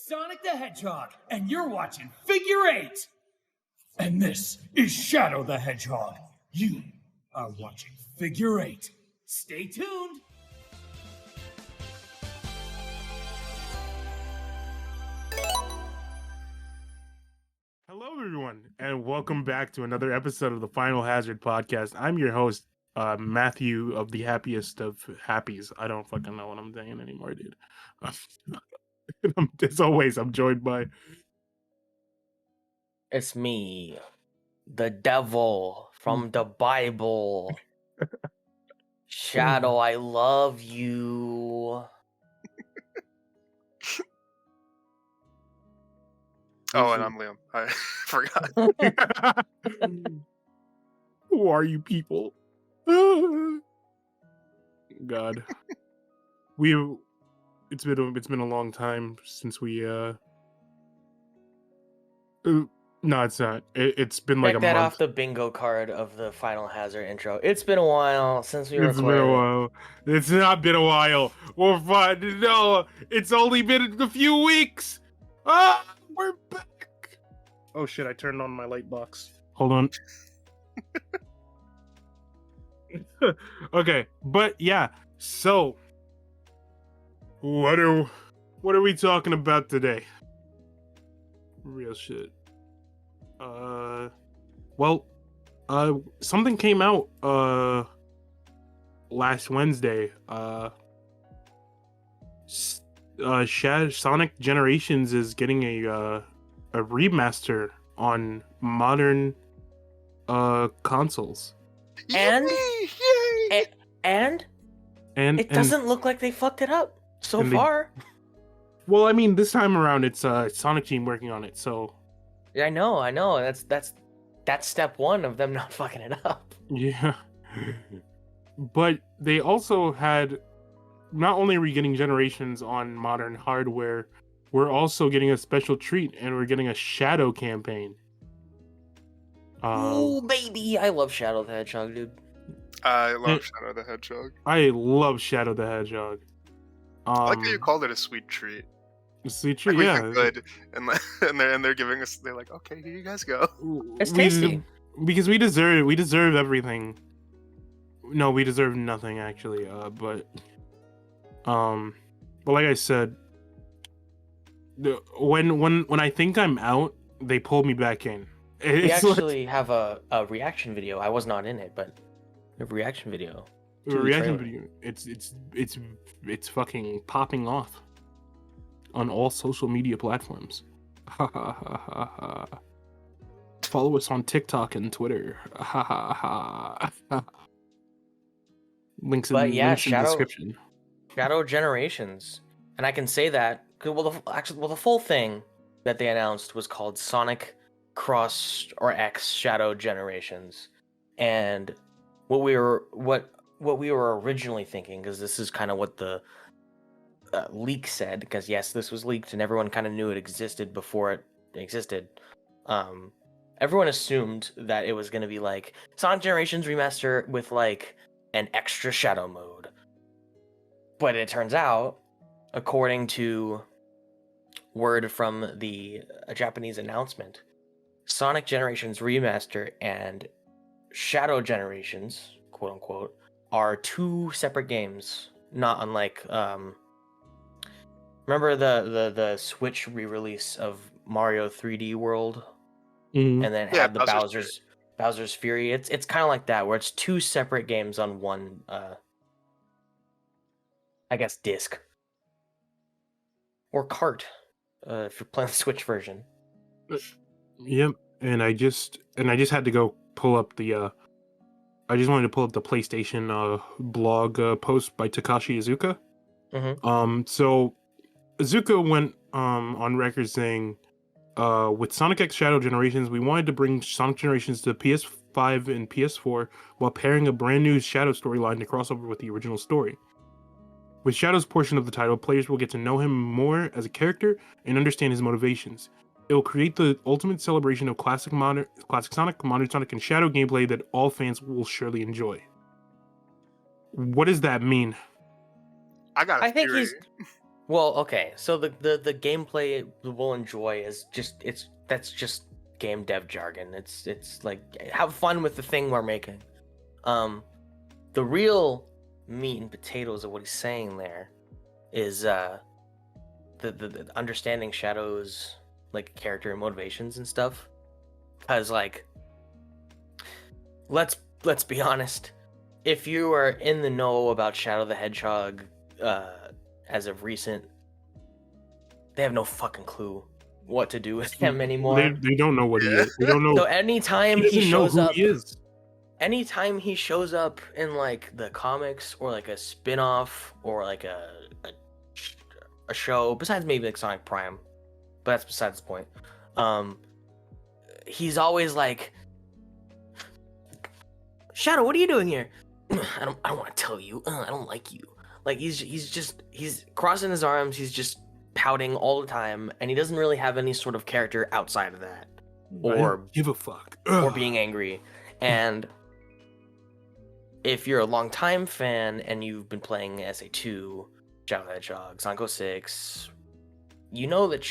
Sonic the Hedgehog, and you're watching Figure 8. And this is Shadow the Hedgehog. You are watching Figure 8. Stay tuned. Hello, everyone, and welcome back to another episode of the Finalhazard podcast. I'm your host, Matthew of the happiest of happies. I don't fucking know what I'm saying anymore, dude. As always, I'm joined by... It's me, the devil from the Bible. Shadow, I love you. Oh, and I'm Liam. I forgot. Who are you people? God. It's been a long time since we no, it's not. It's been like a month. Check that off the bingo card of the Finalhazard intro. It's been a while since we recorded. It's been a while. It's not been a while. We're fine. No, it's only been a few weeks. Ah, we're back. Oh shit! I turned on my light box. Hold on. Okay, but yeah. So, what are we talking about today? Real shit. Something came out last Wednesday. Sonic Generations is getting a remaster on modern consoles. And it doesn't look like they fucked it up so far. Well, I mean, this time around it's Sonic Team working on it, so. Yeah, I know. That's step one of them not fucking it up. Yeah. But they also had, not only are we getting Generations on modern hardware, we're also getting a special treat, and we're getting a Shadow campaign. Oh, baby! I love Shadow the Hedgehog, dude. I love Shadow the Hedgehog. I love Shadow the Hedgehog. I like how you called it a sweet treat. A sweet treat, like, yeah. Good, and they're giving us. They're like, okay, here you guys go. It's tasty because we deserve it. We deserve everything. No, we deserve nothing actually. But like I said, when I think I'm out, they pull me back in. We actually have a reaction video. I was not in it, but a reaction video. A reaction video. It's fucking popping off on all social media platforms. Follow us on TikTok and Twitter. Links in the description. Shadow Generations, and I can say that the full thing that they announced was called Sonic X Shadow Generations, and what we were originally thinking, because this is kind of what the leak said, because yes, this was leaked and everyone kind of knew it existed before it existed. Everyone assumed that it was going to be like Sonic Generations Remaster with like an extra Shadow mode, but it turns out, according to word from the Japanese announcement, Sonic Generations Remaster and Shadow Generations, quote unquote, are two separate games, not unlike remember the Switch re-release of Mario 3D World, and then it had the Bowser's Fury. It's kind of like that, where it's two separate games on one, I guess, disc or cart, if you're playing the Switch version. Yep, and I just had to go pull up the. I just wanted to pull up the PlayStation blog post by Takashi Iizuka. Mm-hmm. So Iizuka went on record saying, with Sonic X Shadow Generations, we wanted to bring Sonic Generations to PS5 and PS4 while pairing a brand new Shadow storyline to cross over with the original story. With Shadow's portion of the title, players will get to know him more as a character and understand his motivations. It will create the ultimate celebration of classic Sonic, modern Sonic, and Shadow gameplay that all fans will surely enjoy. What does that mean? I got a theory. Well, okay. So the gameplay we'll enjoy is that's just game dev jargon. It's like have fun with the thing we're making. The real meat and potatoes of what he's saying there is the understanding Shadow's like character and motivations and stuff. Cause like let's be honest, if you are in the know about Shadow the Hedgehog as of recent, they have no fucking clue what to do with him anymore. They don't know what he is. They don't know. So anytime he he doesn't know shows who up, he is. anytime he shows up in like the comics or like a spin-off or like a show, besides maybe like Sonic Prime, but that's besides the point. He's always like, Shadow, what are you doing here? I don't want to tell you. I don't like you. Like he's crossing his arms. He's just pouting all the time, and he doesn't really have any sort of character outside of that, or give a fuck, or being angry. And if you're a longtime fan and you've been playing SA2, Shadow the Hedgehog, Sonic 06, you know that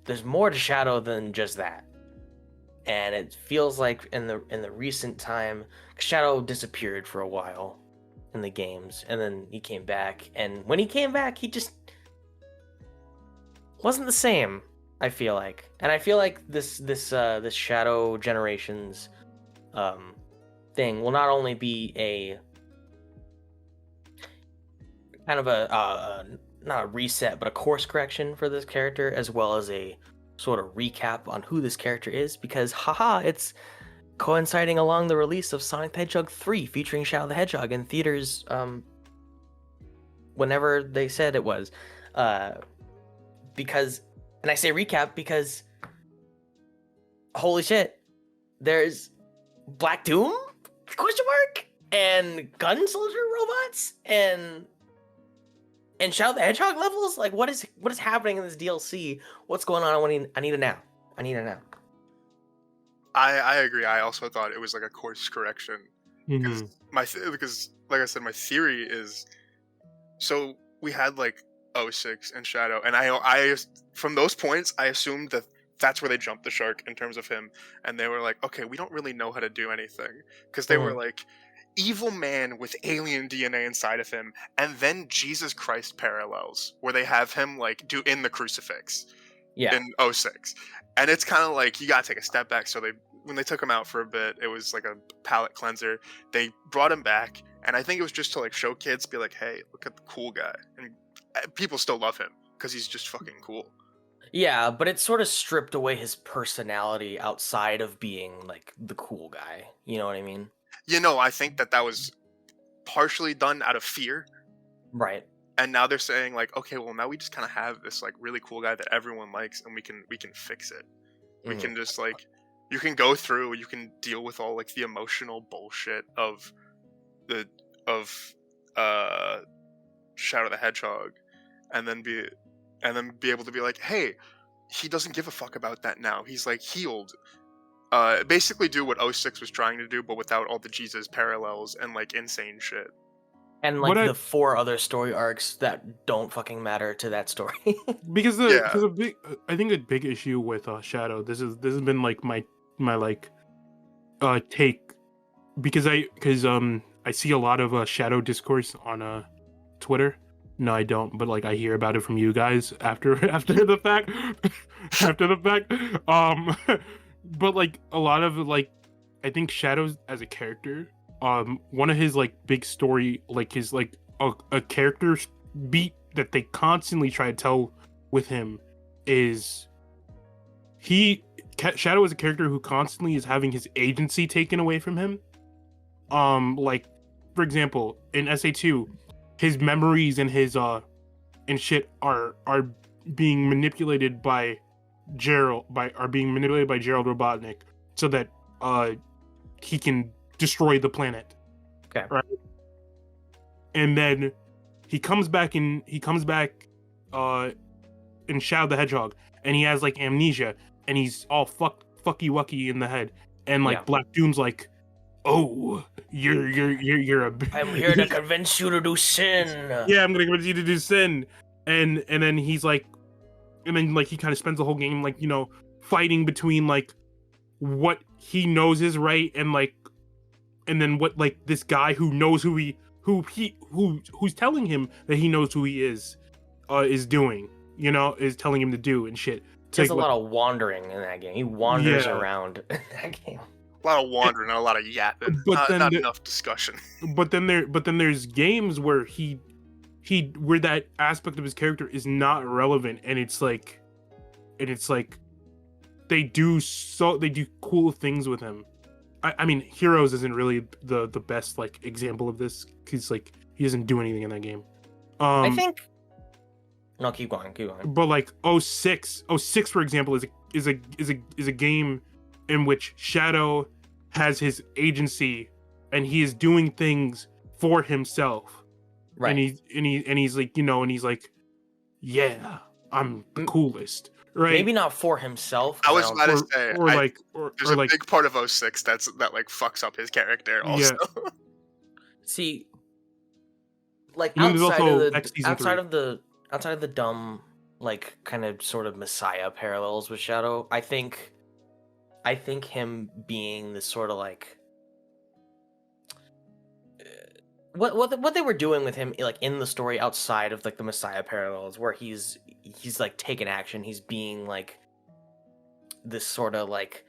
there's more to Shadow than just that. And it feels like in the recent time, Shadow disappeared for a while in the games, and then he came back. And when he came back, he just wasn't the same. I feel like, and I feel like this Shadow Generations thing will not only be a kind of a not a reset, but a course correction for this character, as well as a sort of recap on who this character is, because it's coinciding along the release of Sonic the Hedgehog 3 featuring Shadow the Hedgehog in theaters whenever they said it was. Because, and I say recap because holy shit, there's Black Doom? ? And Gun Soldier robots and Shadow the Hedgehog levels? Like, what is happening in this DLC? What's going on? I need to know. I agree. I also thought it was like a course correction. Mm-hmm. Because like I said, my theory is, so we had like 06 and Shadow, and I from those points I assumed that that's where they jumped the shark in terms of him, and they were like, okay, we don't really know how to do anything, because they were like, evil man with alien DNA inside of him, and then Jesus Christ parallels where they have him like do in the crucifix in 06. And it's kind of like, you gotta take a step back. So when they took him out for a bit, it was like a palate cleanser. They brought him back, and I think it was just to like show kids, be like, hey, look at the cool guy. And people still love him because he's just fucking cool. Yeah, but it sort of stripped away his personality outside of being like the cool guy. You know what I mean? I think that was partially done out of fear. Right. And now they're saying like, okay, well now we just kind of have this like really cool guy that everyone likes, and we can fix it. We can just like, you can go through, you can deal with all like the emotional bullshit of Shadow the Hedgehog, and then be able to be like, hey, he doesn't give a fuck about that now. He's like healed. Basically do what 06 was trying to do, but without all the Jesus parallels and like insane shit. And like the 4 other story arcs that don't fucking matter to that story. because I think a big issue with Shadow, this has been like my like take, because I see a lot of Shadow discourse on Twitter. No, I don't, but like I hear about it from you guys after the fact. But like a lot of like, I think Shadow as a character, one of his like big story, like his like a character beat that they constantly try to tell with him is Shadow is a character who constantly is having his agency taken away from him. Like for example, in SA2, his memories and his and shit are being manipulated by Gerald Robotnik, so that he can destroy the planet. Okay. Right. And then he comes back in Shadow the Hedgehog, and he has like amnesia, and he's all fucky wucky in the head, and like Black Doom's like, oh, you're a I'm here to convince you to do sin. Yeah, I'm gonna convince you to do sin. and then he's like, and then like he kind of spends the whole game like, you know, fighting between like what he knows is right and like, and then what like this guy who knows who's telling him that he knows who he is doing, you know, is telling him to do and shit. There's a lot of wandering in that game. He wanders around in that game. A lot of wandering and a lot of yapping. But Not enough discussion. But then there's games where where that aspect of his character is not relevant, and it's like they do cool things with him. I mean, Heroes isn't really the best like example of this, because like he doesn't do anything in that game. I think. No, keep going. But like 06 for example is a game in which Shadow has his agency and he is doing things for himself. Right. And he's like, you know, and he's like, yeah, I'm the coolest. Right. Maybe not for himself. I was about to say, there's a like, big part of 06 that like fucks up his character also. Yeah. See, like outside of the dumb, like kind of sort of Messiah parallels with Shadow, I think him being this sort of like what they were doing with him, like in the story outside of like the Messiah parallels, where he's like taking action, he's being like this sort of like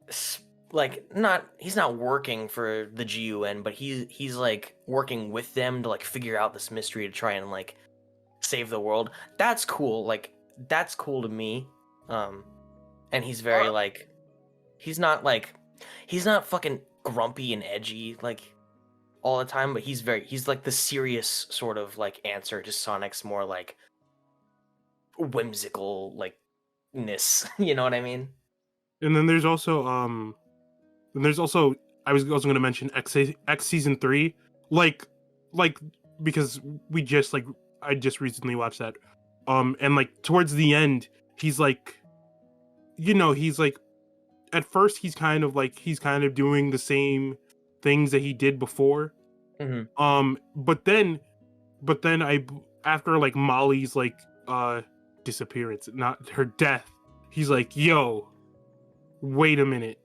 he's not working for the GUN, but he's like working with them to like figure out this mystery to try and like save the world. That's cool. Like that's cool to me. And he's very like he's not fucking grumpy and edgy like all the time, but he's like the serious sort of like answer to Sonic's more like whimsical like ness. You know what I mean? And then there's also I was also going to mention X Season 3, like because I just recently watched that, and like towards the end he's like, you know, he's like, at first he's kind of doing the same things that he did before, but then after like Molly's like disappearance, not her death, he's like, yo, wait a minute,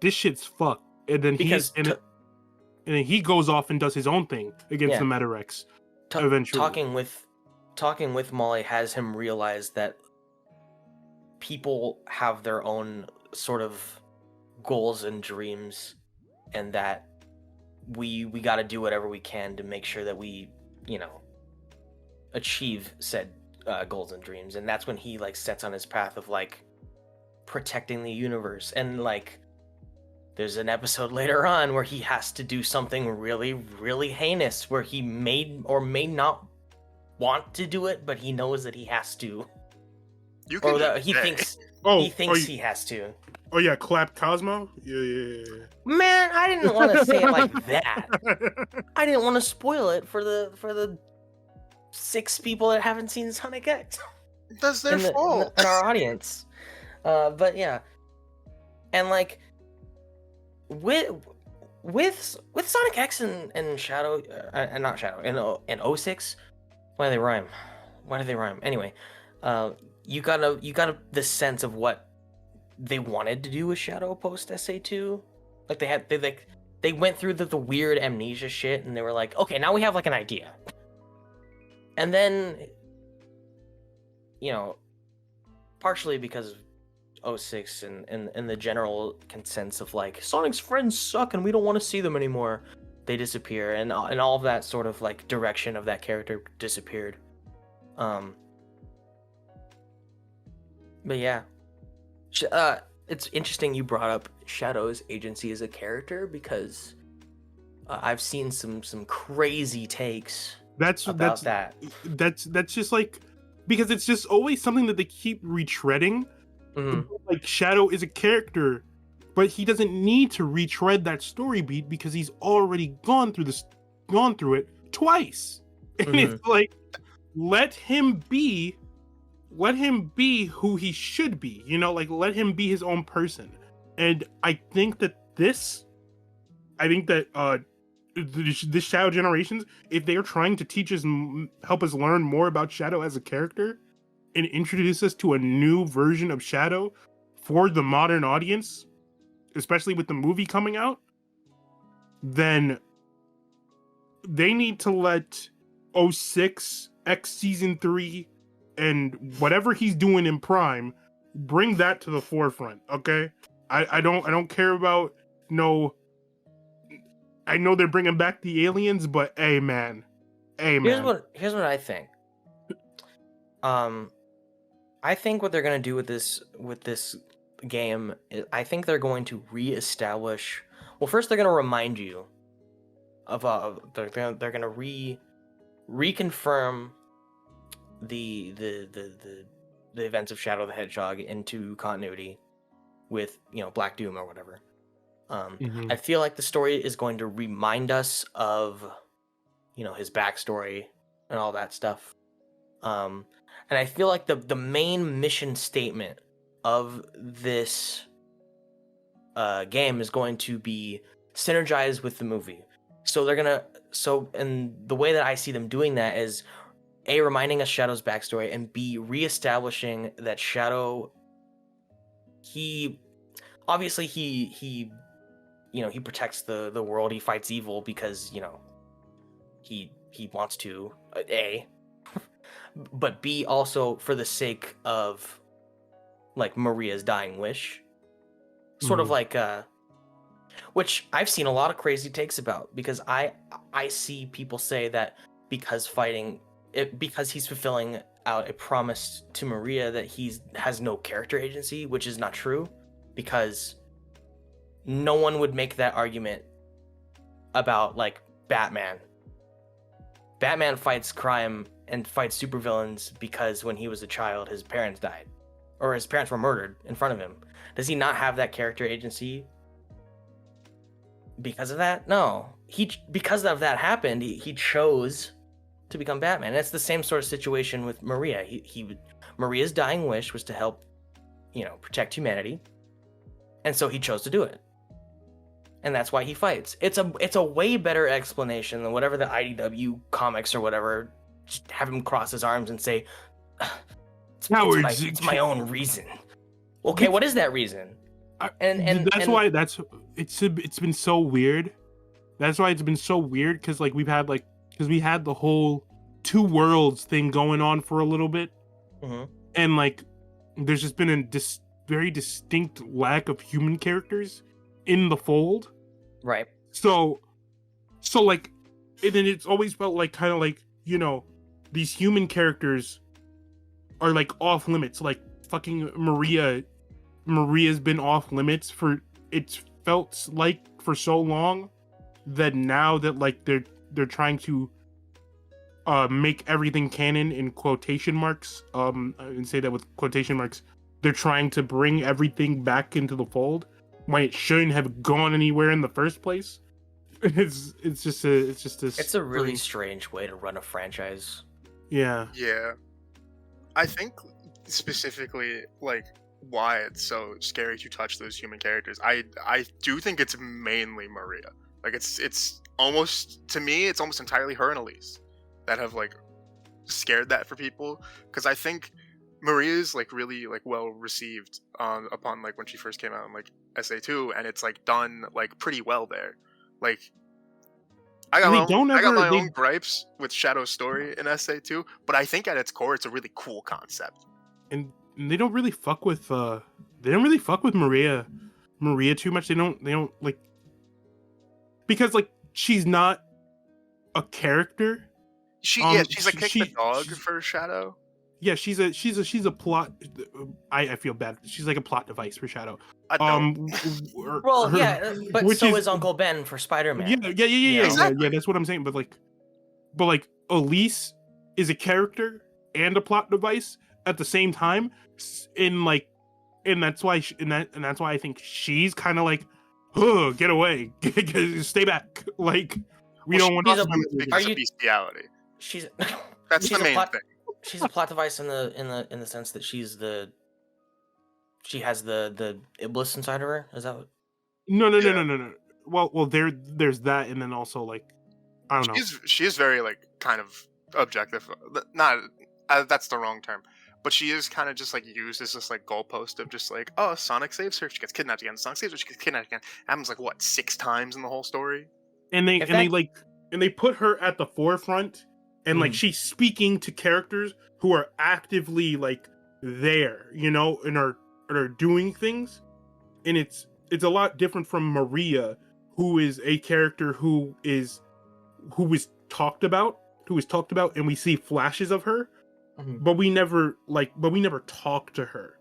this shit's fucked. And then then he goes off and does his own thing against the Metarex. Eventually, talking with Molly has him realize that people have their own sort of goals and dreams, and that we got to do whatever we can to make sure that we, you know, achieve said goals and dreams. And that's when he like sets on his path of like protecting the universe. And like there's an episode later on where he has to do something really, really heinous, where he may or may not want to do it, but he knows that he has to. He thinks he has to. Oh yeah, clap Cosmo? Yeah. Man, I didn't want to say it like that. I didn't want to spoil it for the 6 people that haven't seen Sonic X. That's their fault. In our audience. But yeah. And like with Sonic X and Shadow and not Shadow and 06, why do they rhyme? Anyway, you got the sense of what they wanted to do with Shadow post SA2. Like they went through the weird amnesia shit, and they were like, okay, now we have like an idea. And then, you know, partially because of 06 and the general consensus of like Sonic's friends suck and we don't want to see them anymore, they disappear, and all of that sort of like direction of that character disappeared. But yeah, it's interesting you brought up Shadow's agency as a character, because I've seen some crazy takes That's just like, because it's just always something that they keep retreading. Like Shadow is a character, but he doesn't need to retread that story beat because he's already gone through it twice. And it's like, let him be who he should be, you know, like let him be his own person. And I think that this Shadow Generations, if they are trying to teach us, help us learn more about Shadow as a character, and introduce us to a new version of Shadow for the modern audience, especially with the movie coming out, then they need to let 06 X Season 3 and whatever he's doing in Prime bring that to the forefront. Okay, I don't care about no. I know they're bringing back the aliens, but hey man, Here's what I think. I think what they're gonna do with this game, I think they're going to reestablish. Well, first they're gonna remind you of they're gonna reconfirm the events of Shadow the Hedgehog into continuity with Black Doom or whatever. I feel like the story is going to remind us of his backstory and all that stuff. And I feel like the main mission statement of this game is going to be synergized with the movie. So and the way that I see them doing that is A, reminding us Shadow's backstory, and B, reestablishing that Shadow, he protects the world, he fights evil because he wants to, A, but B, also for the sake of like Maria's dying wish, sort of like which I've seen a lot of crazy takes about, because I see people say that because he's fulfilling out a promise to Maria that he has no character agency, which is not true, because no one would make that argument about like Batman. Batman fights crime and fights supervillains because when he was a child, his parents died, or his parents were murdered in front of him. Does he not have that character agency because of that? No. Because of that happened, he chose to become Batman. And it's the same sort of situation with Maria. Maria's dying wish was to help, protect humanity, and so he chose to do it. And that's why he fights. It's a way better explanation than whatever the IDW comics or whatever. Just have him cross his arms and say, it's my own reason. Okay, what is that reason? It's been so weird. That's why it's been so weird, because we had the whole two worlds thing going on for a little bit, and there's just been a very distinct lack of human characters in the fold, right? So and then it's always felt like kind of like these human characters are like off limits. Like fucking Maria's been off limits for, it's felt like, for so long, that now that they're trying to make everything canon in quotation marks, and say that with quotation marks, they're trying to bring everything back into the fold when it shouldn't have gone anywhere in the first place. It's a really strange way to run a franchise. Yeah. I think specifically why it's so scary to touch those human characters. I do think it's mainly Maria. It's almost, to me, it's almost entirely her and Elise that have scared that for people, because I think Maria's really well received upon when she first came out in SA2, and it's done pretty well there. I got my own gripes with Shadow's story in SA2, but I think at its core it's a really cool concept. And they don't really fuck with Maria too much. They don't because she's not a character. She's kick the dog for Shadow. Yeah, she's a plot. I feel bad. She's like a plot device for Shadow. But so is Uncle Ben for Spider-Man. Yeah. Exactly. Yeah, that's what I'm saying. But Elise is a character and a plot device at the same time, and that's why I think she's kind of get away, stay back. We don't want to. Because of bestiality. That's the main thing. She's a plot device in the sense that she has the Iblis inside of her. Is that what? No. there's that, and then also like I don't know. She is very like kind of objective. Not that's the wrong term, but she is kind of just like used as this like goalpost of just like, oh, Sonic saves her, she gets kidnapped again. Sonic saves her, she gets kidnapped again. Happens like what 6 times in the whole story. And they put her at the forefront, and like she's speaking to characters who are actively like there, you know, and are doing things, and it's a lot different from Maria, who is a character who is talked about, and we see flashes of her, but we never talk to her.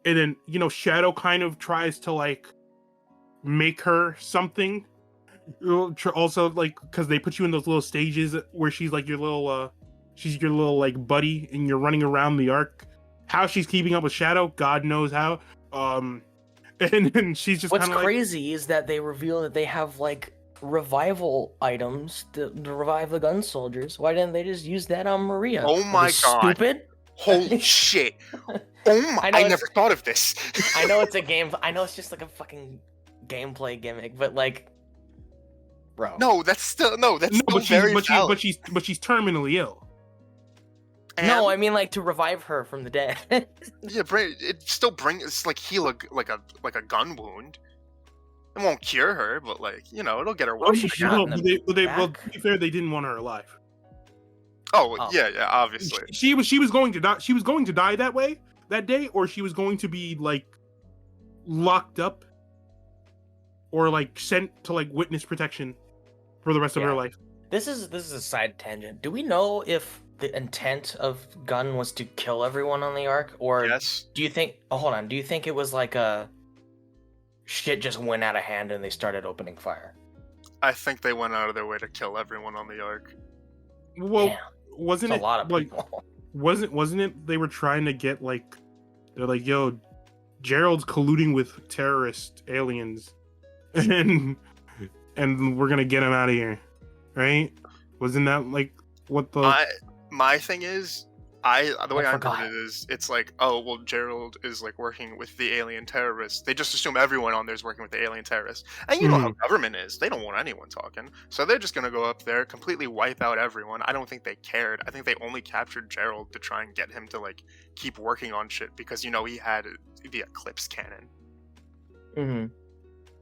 And then, you know, Shadow kind of tries to like make her something. Also, like, because they put you in those little stages where she's like your little like buddy, and you're running around the arc. How she's keeping up with Shadow, God knows how. And she's just what's crazy is that they reveal that they have like revival items to revive the gun soldiers. Why didn't they just use that on Maria? Oh my god! Stupid! Holy shit! Oh my! I never thought of this. I know it's a game. I know it's just like a fucking gameplay gimmick, but like, bro. No, that's still very valid. But she's terminally ill. And no, I mean like to revive her from the dead. Yeah, it still it's like heal a gun wound. It won't cure her, but like, you know, it'll get her. Well, to be fair, they didn't want her alive. Oh. Yeah, obviously. She was going to die. She was going to die that way that day, or she was going to be like locked up, or like sent to like witness protection for the rest of her life. This is a side tangent. Do we know if the intent of Gunn was to kill everyone on the arc, or yes? Do you think? Oh, hold on. Do you think it was like a shit just went out of hand and they started opening fire? I think they went out of their way to kill everyone on the arc. Well, Damn. wasn't That's it a lot of like people. wasn't it they were trying to get like they're like, yo, Gerald's colluding with terrorist aliens, and we're gonna get him out of here, right? Wasn't that like what the my thing is, the way I interpret it is, it's like, oh, well, Gerald is like working with the alien terrorists. They just assume everyone on there is working with the alien terrorists. And you know how government is. They don't want anyone talking. So they're just going to go up there, completely wipe out everyone. I don't think they cared. I think they only captured Gerald to try and get him to like keep working on shit because, you know, he had the Eclipse cannon.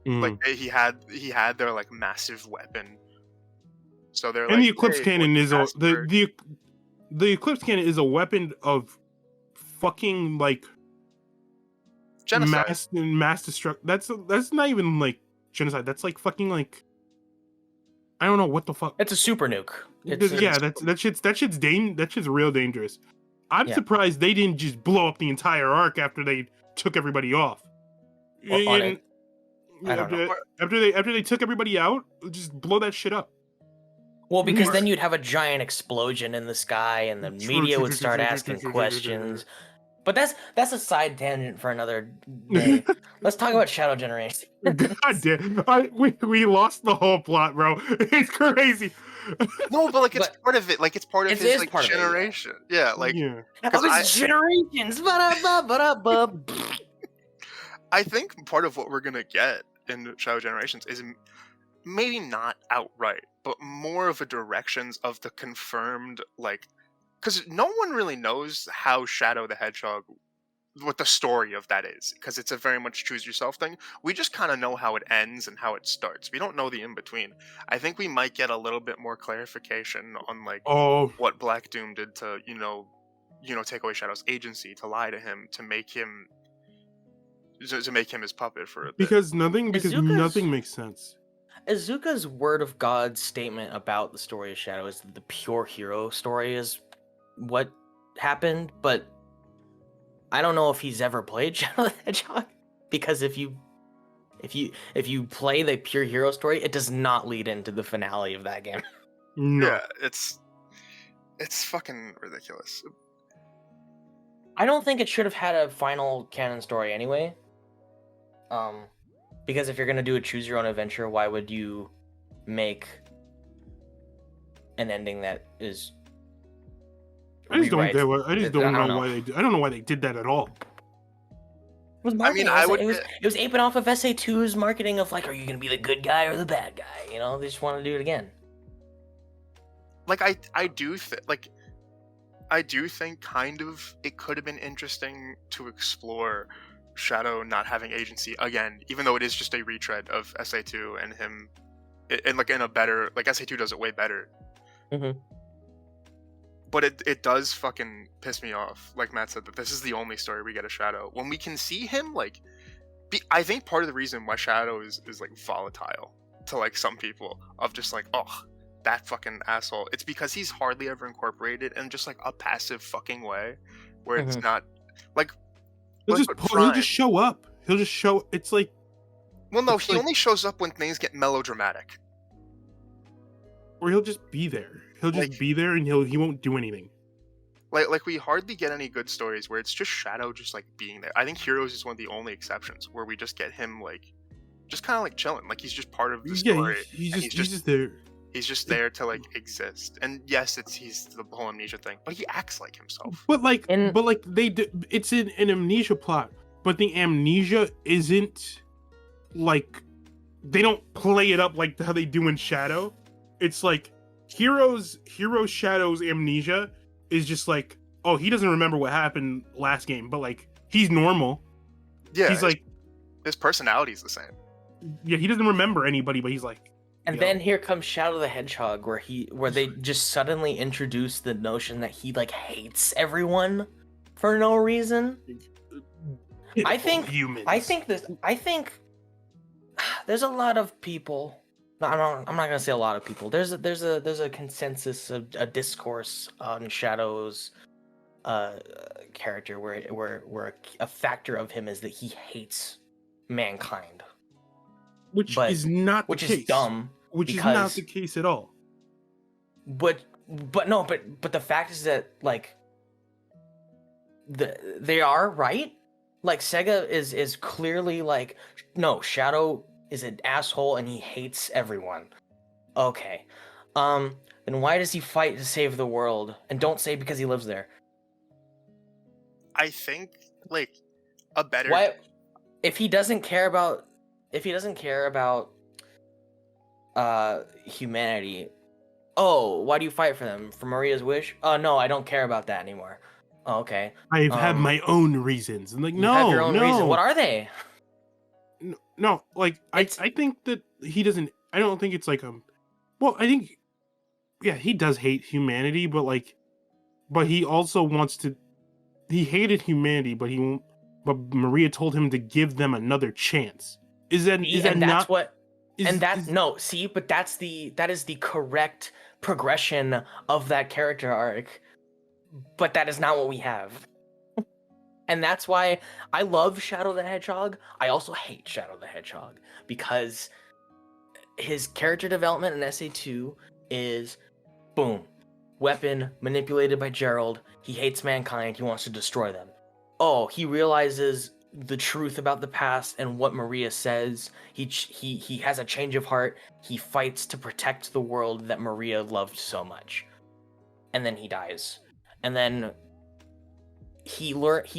Like he had their like massive weapon. So they're and the Eclipse cannon is the Eclipse cannon is a weapon of fucking like genocide, mass destruction. That's not even like genocide. That's like fucking like I don't know what the fuck. It's a super nuke. That shit's real dangerous. I'm surprised they didn't just blow up the entire arc after they took everybody off. After they took everybody out, just blow that shit up. Well, because then you'd have a giant explosion in the sky, and the media would start asking questions. But that's a side tangent for another day. Let's talk about Shadow Generation. God damn, we lost the whole plot, bro. It's crazy. No, but like it's part of it. Like it's part of his like generation. Yeah, like generations. I think part of what we're gonna get in Shadow Generations is maybe not outright, but more of a directions of the confirmed, like, because no one really knows how Shadow the Hedgehog, what the story of that is, because it's a very much choose yourself thing. We just kind of know how it ends and how it starts. We don't know the in between. I think we might get a little bit more clarification on like what Black Doom did to take away Shadow's agency, to lie to him, to make him his puppet for a bit. Because nothing makes sense. Izuka's word of God statement about the story of Shadow is that the pure hero story is what happened, but I don't know if he's ever played Shadow the Hedgehog, because if you play the pure hero story, it does not lead into the finale of that game. No. Yeah, it's fucking ridiculous. I don't think it should have had a final canon story anyway. Because if you're gonna do a choose your own adventure, why would you make an ending that is? I don't know why they did that at all. was marketing. I it, would. was, it was aping off of SA2's marketing of like, are you gonna be the good guy or the bad guy? You know, they just want to do it again. Like I do think kind of it could have been interesting to explore Shadow not having agency again, even though it is just a retread of SA2 and him, and like in a better, like SA2 does it way better. Mm-hmm. But it does fucking piss me off, like Matt said, that this is the only story we get of Shadow. When we can see him, like, I think part of the reason why Shadow is like volatile to like some people, of just like, oh, that fucking asshole. It's because he's hardly ever incorporated in just like a passive fucking way, where it's not like he'll just show up. He'll just show. It's like, well, no, he only shows up when things get melodramatic, or he'll just be there. He'll just be there, and he won't do anything. Like we hardly get any good stories where it's just Shadow just like being there. I think Heroes is one of the only exceptions where we just get him like just kind of like chilling, like he's just part of the story. He's just there. He's just there to like exist. And yes, he's the whole amnesia thing, but he acts like himself. But they do, it's an amnesia plot, but the amnesia isn't like, they don't play it up like how they do in Shadow. It's like Hero Shadow's amnesia is just like, oh, he doesn't remember what happened last game, but like he's normal. Yeah, he's like, his personality is the same. Yeah, he doesn't remember anybody, but he's like. And then here comes Shadow the Hedgehog, where they just suddenly introduce the notion that he like hates everyone for no reason. I think there's a lot of people. No, I'm not gonna say a lot of people. There's a consensus, a discourse on Shadow's character where a factor of him is that he hates mankind, which is not the case. Is dumb. Which is not the case at all. But the fact is that like they are right. Like SEGA is clearly like, no, Shadow is an asshole and he hates everyone. Okay, then why does he fight to save the world? And don't say because he lives there. I think like a better. Why, if he doesn't care about humanity. Oh, why do you fight for them? For Maria's wish? Oh no, I don't care about that anymore. Oh, okay. I've had my own reasons. And like, you have your own reason. What are they? No, like I think that he doesn't. I don't think it's like well, I think, yeah, he does hate humanity, but he also wants to. He hated humanity, but Maria told him to give them another chance. Is that not what? That is the correct progression of that character arc, but that is not what we have. And that's why I love Shadow the Hedgehog. I also hate Shadow the Hedgehog because his character development in SA2 is boom, weapon manipulated by Gerald. He hates mankind. He wants to destroy them. Oh, he realizes the truth about the past and what Maria says. He has a change of heart. He fights to protect the world that Maria loved so much, and then he dies. And then he learns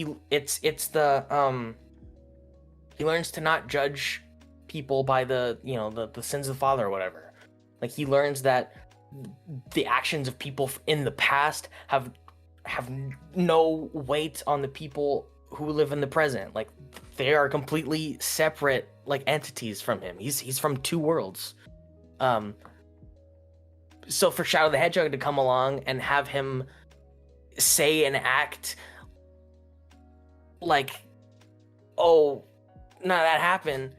to not judge people by the sins of the father or whatever. Like he learns that the actions of people in the past have no weight on the people who live in the present. Like they are completely separate like entities from him. He's from two worlds. So for Shadow the Hedgehog to come along and have him say and act like, oh, none of that happened,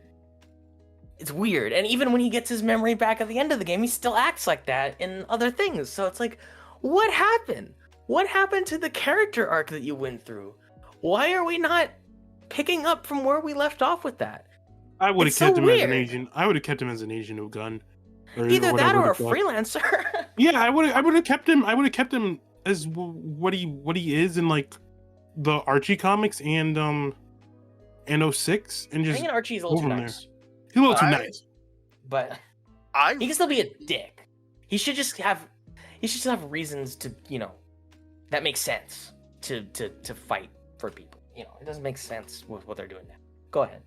it's weird. And even when he gets his memory back at the end of the game, he still acts like that in other things. So it's like, what happened? What happened to the character arc that you went through? Why are we not picking up from where we left off with that? I would have kept him as an agent. I would have kept him as an agent of gun. Either that or a freelancer. Yeah, I would have kept him. I would have kept him as what he is in like the Archie comics and 06, and just. I think Archie's a little too nice. He's a little too nice. But he can still be a dick. He should just have reasons to, that make sense to fight for people. it doesn't make sense with what they're doing now. Go ahead.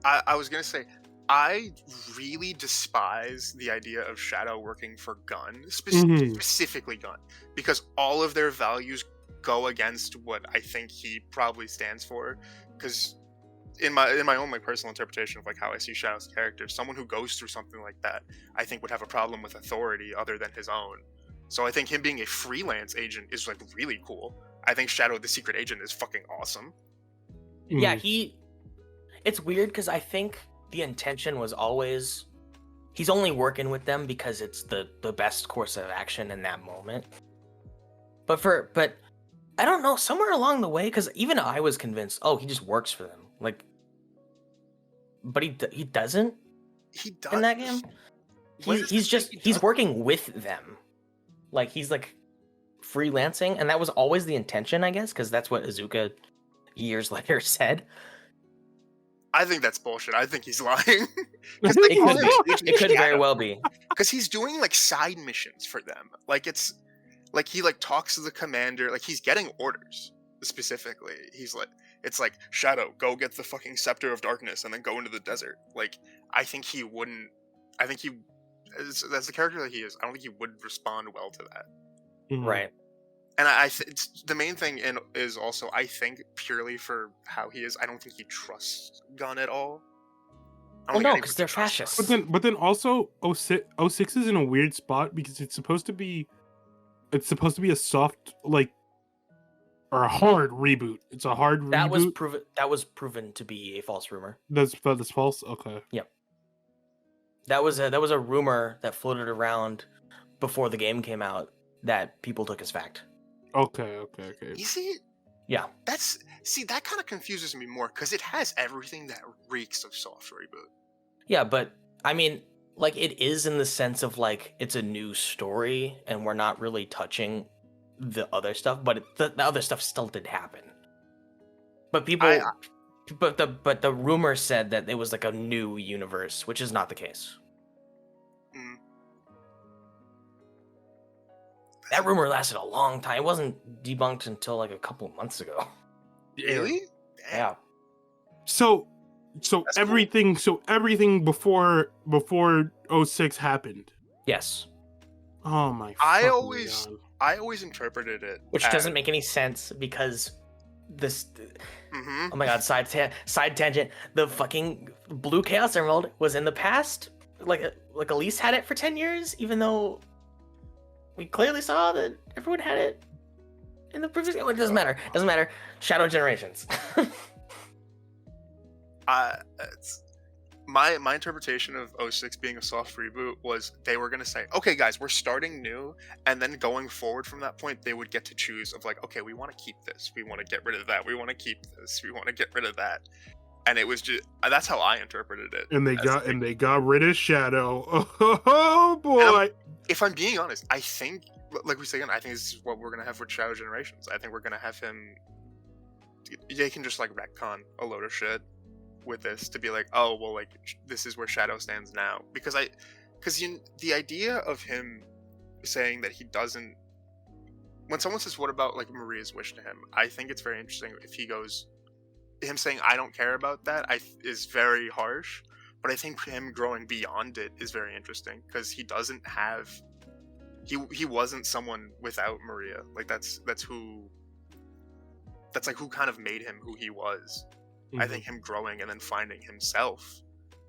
I was gonna say, I really despise the idea of Shadow working for Gun, specifically Gun, because all of their values go against what I think he probably stands for. Because in my own like personal interpretation of like how I see Shadow's character, someone who goes through something like that, I think would have a problem with authority other than his own. So I think him being a freelance agent is like really cool. I think Shadow the Secret Agent is fucking awesome. Yeah, it's weird because I think the intention was always he's only working with them because it's the best course of action in that moment. But I don't know, somewhere along the way, because even I was convinced, he just works for them. Like, but he doesn't. He does in that game. He's working with them. Like, he's like freelancing, and that was always the intention, I guess, because that's what Izuka years later said. I think that's bullshit. I think he's lying. It could very well be. Because he's doing like side missions for them. Like it's like he like talks to the commander. Like he's getting orders specifically. He's like, it's like, Shadow, go get the fucking Scepter of Darkness and then go into the desert. Like I think he wouldn't. I think he, as the character that he is, I don't think he would respond well to that. Right. And it's, the main thing is also, I think, purely for how he is, I don't think he trusts Gun at all. Well, no, because they're fascists. But then also, 06 is in a weird spot because it's supposed to be a soft, like, or a hard reboot. It's a hard reboot. That was proven to be a false rumor. That's false? Okay. Yep. That was a rumor that floated around before the game came out that people took as fact. Okay. You see? Yeah. That kind of confuses me more, because it has everything that reeks of soft reboot. Yeah, but, I mean, like, it is in the sense of, like, it's a new story, and we're not really touching the other stuff, but the other stuff still did happen. But but the rumor said that it was, like, a new universe, which is not the case. That rumor lasted a long time. It wasn't debunked until like a couple of months ago. Really? Yeah. So That's everything before 06 happened. Yes. Oh my! I always interpreted it, which doesn't make any sense because this. Mm-hmm. Oh my god! Side tangent. The fucking Blue Chaos Emerald was in the past. Like Elise had it for 10 years, even though we clearly saw that everyone had it in the previous game. It doesn't matter. Doesn't matter. Shadow Generations. My interpretation of 06 being a soft reboot was they were going to say, okay, guys, we're starting new. And then going forward from that point, they would get to choose of like, okay, we want to keep this. We want to get rid of that. We want to keep this. We want to get rid of that. And it was just, that's how I interpreted it. And they got rid of Shadow. Oh boy. If I'm being honest, I think, like we say again, I think this is what we're going to have with Shadow Generations. I think we're going to have him, they can just like retcon a load of shit with this to be like, oh, well, like, this is where Shadow stands now. Because the idea of him saying that he doesn't, when someone says, what about like Maria's wish to him? I think it's very interesting if he goes, him saying, I don't care about that, is very harsh. But I think him growing beyond it is very interesting because he doesn't have, he wasn't someone without Maria. Like that's like who kind of made him who he was. Mm-hmm. I think him growing and then finding himself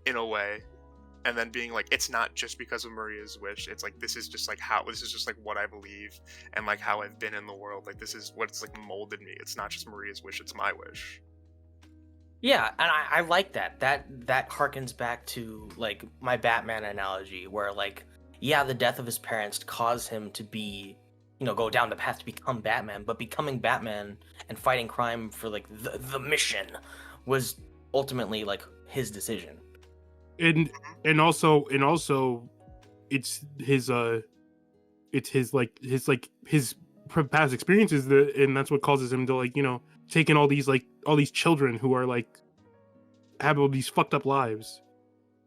in a way, and then being like, it's not just because of Maria's wish. It's like, this is just like what I believe and like how I've been in the world. Like this is what's like molded me. It's not just Maria's wish, it's my wish. Yeah, and I like that. That harkens back to like my Batman analogy, where like, yeah, the death of his parents caused him to be, go down the path to become Batman, but becoming Batman and fighting crime for like the mission was ultimately like his decision. And also it's his past experiences and that's what causes him to like, taking all these children who are like have all these fucked up lives.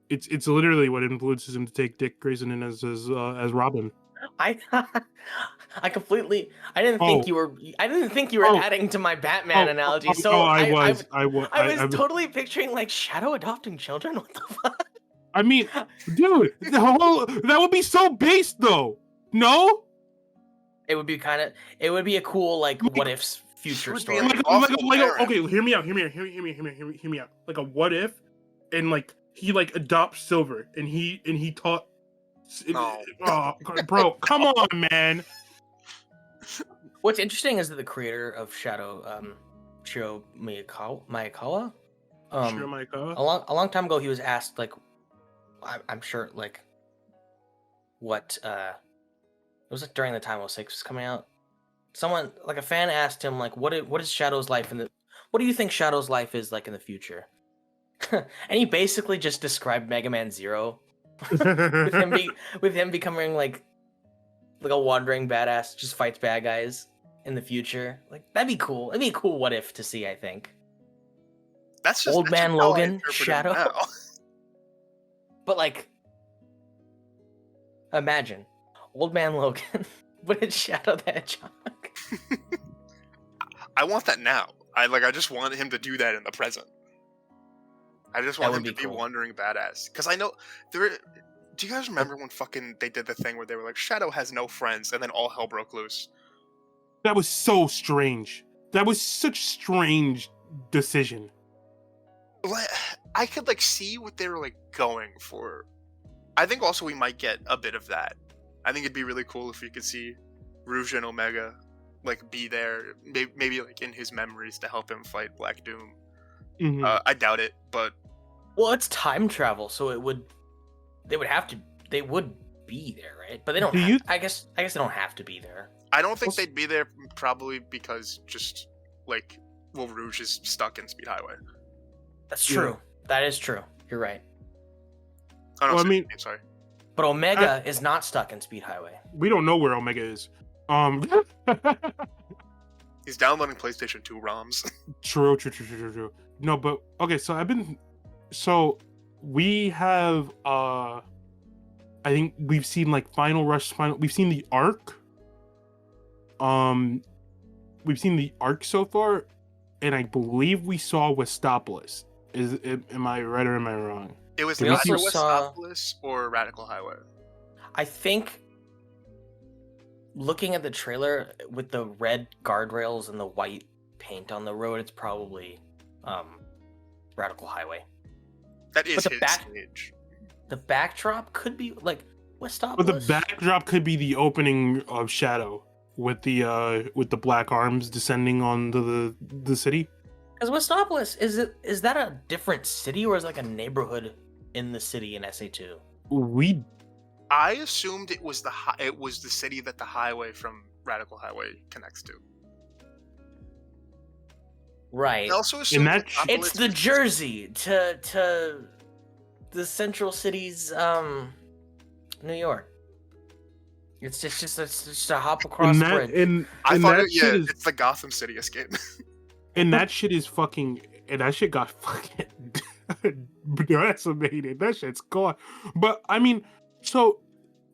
It's literally what influences him to take Dick Grayson in as Robin. I I completely I didn't Oh. think you were Oh. adding to my Batman analogy. Oh, So no, I was totally picturing like Shadow adopting children. What the fuck? I mean, dude, that would be so based though. No? It would be a cool like what if future would be story. an awful parent. Okay, hear me out. Hear me out. Like a what if, and like he like adopts Silver, and he taught. No. Oh, bro, come on, man. What's interesting is that the creator of Shadow, Shiro Miyakawa, Sure, Micah. a long time ago, he was asked like, I'm sure like, what it was like during the time 06 was coming out. Someone like a fan asked him like, what is Shadow's life what do you think Shadow's life is like in the future? And he basically just described Mega Man Zero with him becoming like a wandering badass, just fights bad guys in the future. Like that'd be cool. It'd be a cool what if to see, I think. That's just Old that's Man just how I Logan, interpret it Shadow. now. But like, imagine Old Man Logan, but it's Shadow the Hedgehog. I want that now. I just want him to do that in the present. I just That want would him to be be cool. wandering badass. Because I know there. Do you guys remember when fucking they did the thing where they were like, Shadow has no friends, and then all hell broke loose? That was so strange. That was such a strange decision. Like, I could like see what they were like going for. I think also we might get a bit of that. I think it'd be really cool if we could see Rouge and Omega like be there, maybe like in his memories to help him fight Black Doom. Mhm. I doubt it, but Well, it's time travel, so they would be there, right? But they don't. I guess they don't have to be there. I don't think they'd be there probably because just like Rouge is stuck in Speed Highway. That's true. That is true. You're right. Oh, no, Well, I mean- sorry. But Omega is not stuck in Speed Highway. We don't know where Omega is. He's downloading PlayStation 2 ROMs. True. No, but okay, so we have I think we've seen like we've seen the arc. We've seen the arc so far, and I believe we saw Westopolis. Am I right or am I wrong? It was We either also saw- Westopolis or Radical Highway. I think looking at the trailer with the red guardrails and the white paint on the road, it's probably Radical Highway. That is But the his back- stage. The backdrop could be like But Westopolis. the backdrop could be the opening of Shadow with the black arms descending onto the city. Because Westopolis, is that a different city or is it like a neighborhood in the city in SA2? I assumed it was the city that the highway from Radical Highway connects to. Right. I also assumed that- Westopolis It's the was- Jersey to the central city's New York. It's just a hop across And the that bridge. and I and thought that shit is it's the Gotham City escape. and that shit is fucking and that shit got fucking decimated. That shit's gone. But I mean, so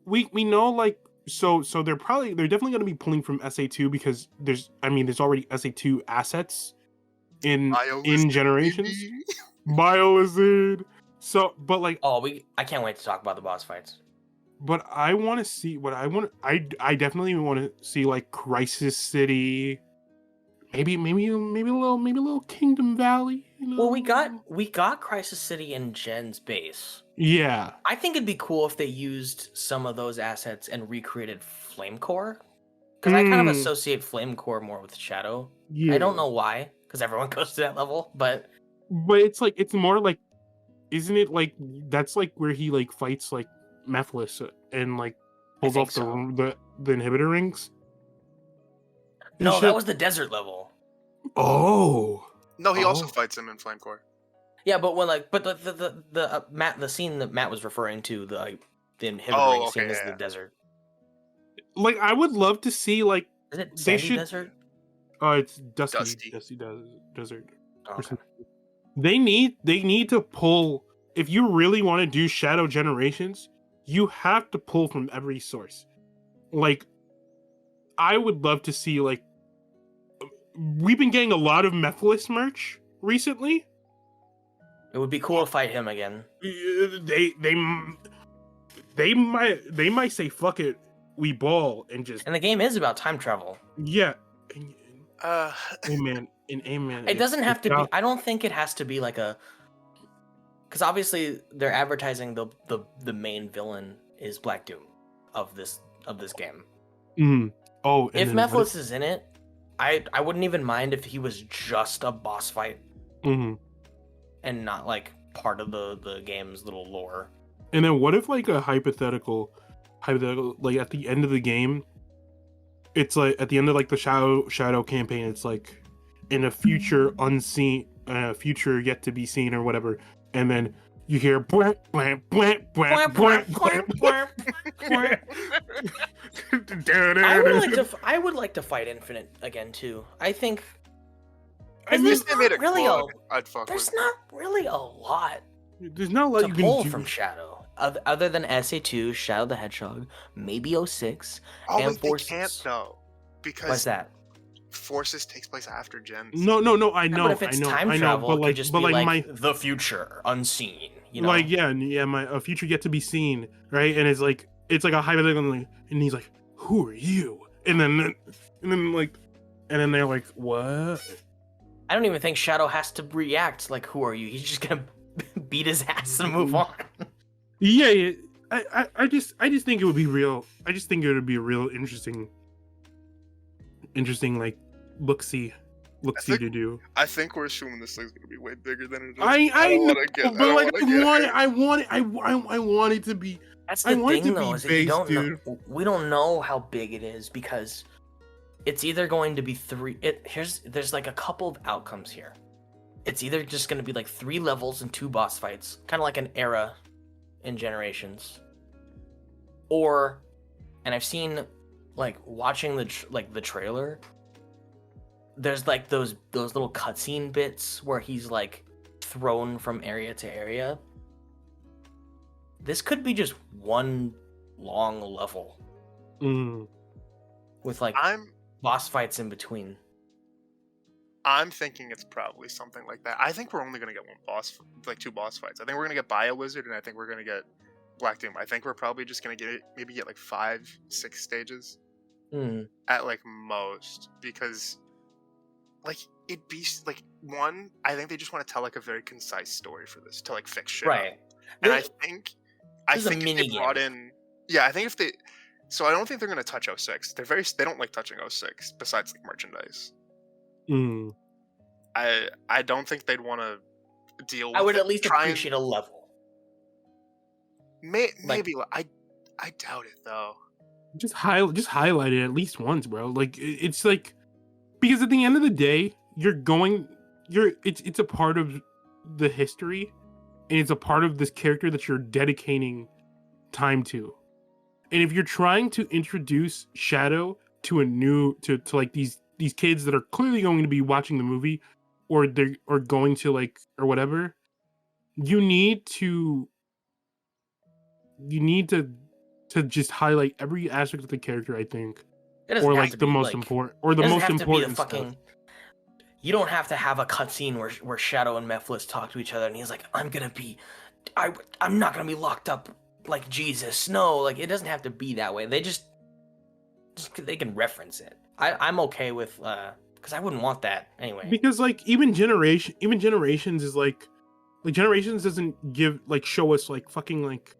we know like so they're definitely gonna be pulling from SA2 because there's already SA2 assets in Biolizard, Generations. baby. Biolizard. So but like I can't wait to talk about the boss fights. but I want to see I definitely want to see like Crisis City, maybe a little Kingdom Valley. You know? Well, we got Crisis City in Jen's base. Yeah, I think it'd be cool if they used some of those assets and recreated Flame Core. Because I kind of associate Flame Core more with Shadow. yeah. I don't know why, because everyone goes to that level, but it's more like, isn't it like that's like where he like fights like Mephiles and like pulls think off so. the inhibitor rings? no, Shit. that was the desert level. Oh. No, he also Oh. fights him in Flamecore. Yeah, but when the scene that Matt was referring to, the inhibitor Oh, ring okay, scene is yeah. the desert. Like I would love to see like Is it They Sandy should- Desert? it's Dusty Desert. Oh, or okay. something. They need to pull if you really want to do Shadow Generations, you have to pull from every source. like, I would love to see, like, we've been getting a lot of Mephiles merch recently. It would be cool to fight him again. They might say fuck it, we ball and just. And the game is about time travel. Yeah. Amen. It doesn't have to be. I don't think it has to be like a. Because obviously they're advertising the main villain is Black Doom of this game. Mm. Oh, if Mephiles is in it, I wouldn't even mind if he was just a boss fight, and not like part of the game's little lore. And then what if like a hypothetical, like at the end of the game, it's like at the end of like the shadow campaign, it's like in a future unseen, future yet to be seen or whatever, and then you hear blank, blank, blank, blank, blank, blank, blank. I would like to fight Infinite again too. I think. I mean, there's they made it really cool. I'd fuck there's with. not really a lot There's not a lot to you pull can do from Shadow, other than SA2, Shadow the Hedgehog, maybe 06, Oh, and wait, they Forces. can't though, because What's that? Forces takes place after Gens. No, I know, But if it's time travel, but it like, could just but be like like my, the future, unseen. You know, like yeah, my a future yet to be seen, right? And it's like a hypothetical, and he's like, "Who are you?" And then they're like, "What?" I don't even think Shadow has to react like, "Who are you?" He's just gonna beat his ass and move on. Yeah. I just think it would be real. I just think it would be a real interesting like look-see to do. I think we're assuming this thing's gonna be way bigger than it is. I know, but like I want it to be. That's I the want it thing, to though, be is that you based, don't dude. know. We don't know how big it is because it's either going to be there's like a couple of outcomes here. It's either just going to be like 3 levels and 2 boss fights, kind of like an era in Generations, or, and I've seen like watching the trailer. There's like those little cutscene bits where he's like thrown from area to area. This could be just one long level with like boss fights in between. I'm thinking it's probably something like that. I think we're only gonna get 2 boss fights. I think we're gonna get BioWizard, and I think we're gonna get Black Doom. I think we're probably just gonna get like 5-6 stages at like most, because like it'd be like one. I think they just want to tell like a very concise story for this to like fix shit Right. up. And I think if they brought in, I think if they, so I don't think they're gonna touch 06. They don't like touching 06 besides like merchandise. I don't think they'd want to deal with I would it. at least appreciate a level. Maybe I doubt it though. Just highlight it at least once, bro. Like it's like, because at the end of the day, it's a part of the history, and it's a part of this character that you're dedicating time to. And if you're trying to introduce Shadow to to like these kids that are clearly going to be watching the movie, or going to like, or whatever, you need to just highlight every aspect of the character, I think. Or like the most important, or the most important stuff. You don't have to have a cutscene where Shadow and Mephiles talk to each other, and he's like, I'm not gonna be locked up like Jesus. No, like it doesn't have to be that way. They just they can reference it. I'm okay with because I wouldn't want that anyway. Because like even Generations is like Generations doesn't show us like fucking like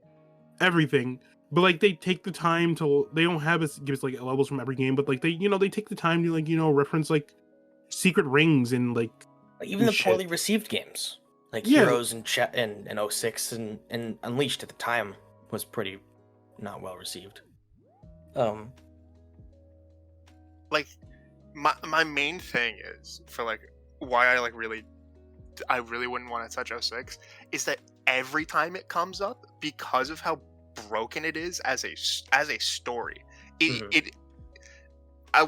everything, but like they take the time to, they don't have us give us like levels from every game, but like they take the time to like reference like secret rings and like even the poorly received games like Heroes and 06 and Unleashed at the time was pretty not well received. Like my main thing is for like why I really wouldn't want to touch 06 is that every time it comes up, because of how broken it is as a story,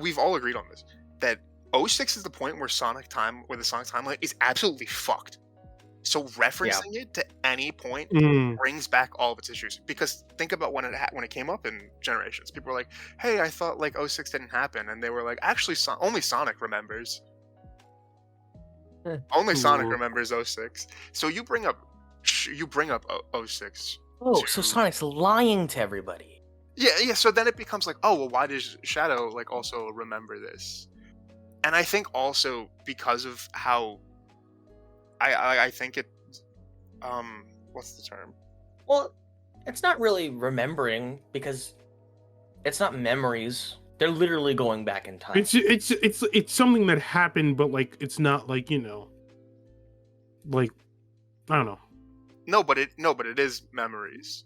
we've all agreed on this, that 06 is the point where the Sonic timeline is absolutely fucked. So referencing it to any point Mm. brings back all of its issues. Because think about when it came up in Generations. People were like, "Hey, I thought like 06 didn't happen," and they were like, "Actually, only Sonic remembers. Only Sonic Ooh. remembers 06." So you bring up 06. Oh, so Sonic's lying to everybody. Yeah. So then it becomes like, oh well, why does Shadow like also remember this? And I think also because of how I think it what's the term? Well, it's not really remembering because it's not memories. They're literally going back in time. It's something that happened, but like it's not like, you know, like I don't know. No, but it is memories.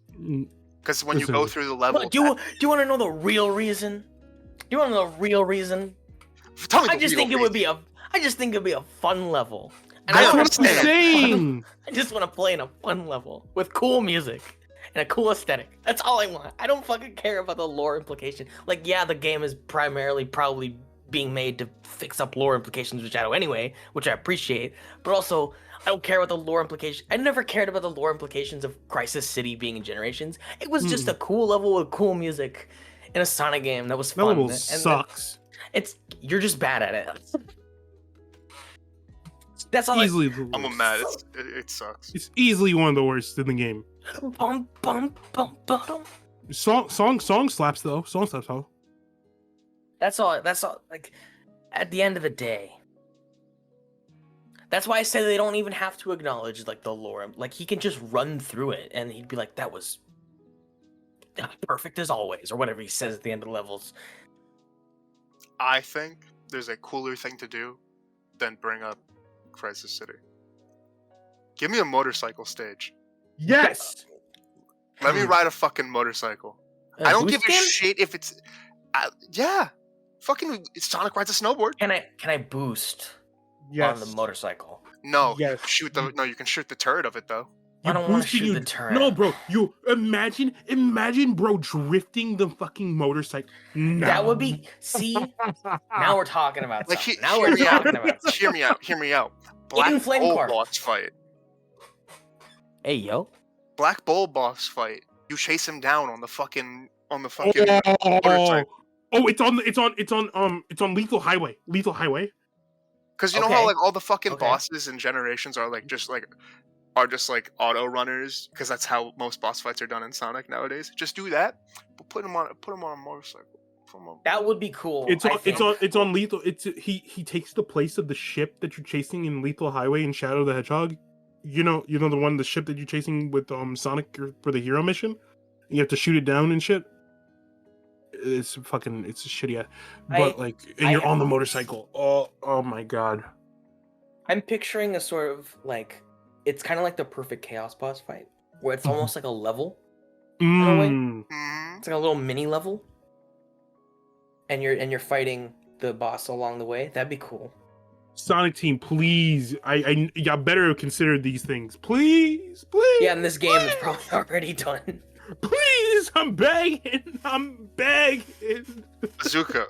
Because when you Listen, go through the level, Do you want to know the real reason? Do you want to know the real reason? tell me I the just real think it would be a fun level. And That's I what I'm saying. I just want to play in a fun level with cool music and a cool aesthetic. That's all I want. I don't fucking care about the lore implication. Like, yeah, the game is primarily probably being made to fix up lore implications with Shadow anyway, which I appreciate. But also, I don't care about the lore implications. I never cared about the lore implications of Crisis City being in Generations. It was just a cool level with cool music in a Sonic game that was fun. That level And sucks. you're just bad at it. That's all. Easily, I'm mad. It sucks. It's easily one of the worst in the game. Bum, bum, bum, bum. Song slaps though. Song slaps though. That's all. Like, at the end of the day, that's why I say they don't even have to acknowledge like the lore. Like, he can just run through it, and he'd be like, "That was perfect as always," or whatever he says at the end of the levels. I think there's a cooler thing to do than bring up Crisis City. Give me a motorcycle stage. Yes. Let me ride a fucking motorcycle. I don't give a shit if it's. Yeah. Fucking Sonic rides a snowboard. Can I boost Yes. on the motorcycle? Yes. No. No, you can shoot the turret of it though. I don't want to shoot the turret. No, bro. You imagine, bro, drifting the fucking motorcycle. No. That would be. See, now we're talking about Like, something. Now we're talking about something. Hear me out. Black flame Bull car. boss fight. Hey, yo. Black Bull boss fight. You chase him down on the fucking motorcycle. Oh, it's on Lethal Highway. Lethal Highway. Because you know Okay. how like all the fucking Okay. bosses in Generations are just like auto runners, because that's how most boss fights are done in Sonic nowadays. Just do that, but put him on a motorcycle. That would be cool. It's on Lethal. He takes the place of the ship that you're chasing in Lethal Highway in Shadow the Hedgehog. You know the ship that you're chasing with Sonic for the hero mission. You have to shoot it down and shit. It's shitty. But you're on the motorcycle. Oh my god. I'm picturing a sort of like, it's kind of like the Perfect Chaos boss fight, where it's almost like a level. a way. Mhm. It's like a little mini level, and you're fighting the boss along the way. That'd be cool. Sonic Team, please. Y'all better consider these things. Please. Yeah, and this game is probably already done. Please, I'm begging. Azuka,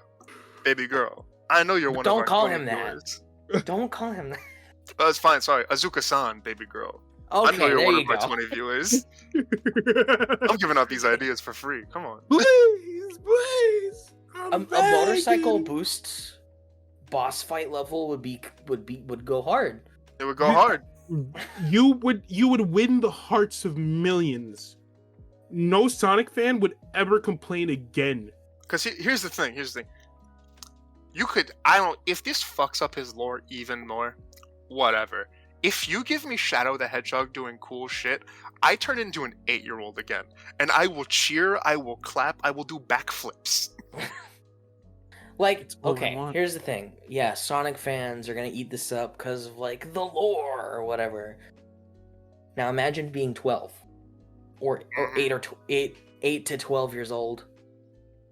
baby girl. I know you're one of our Don't call 20 him that. viewers. Don't call him that. Oh, it's fine. Sorry, Azuka-san, baby girl. Okay, I know you're there one you of my go. 20 viewers. I'm giving out these ideas for free. Come on. Please. A motorcycle boost boss fight level would go hard. It would go hard. You would win the hearts of millions. No Sonic fan would ever complain again. Because here's the thing. If this fucks up his lore even more, whatever. If you give me Shadow the Hedgehog doing cool shit, I turn into an 8-year-old again. And I will cheer, I will clap, I will do backflips. Like, all I okay, want. here's the thing. Yeah, Sonic fans are gonna eat this up because of like the lore or whatever. Now imagine being 12, or 8 to 12 years old.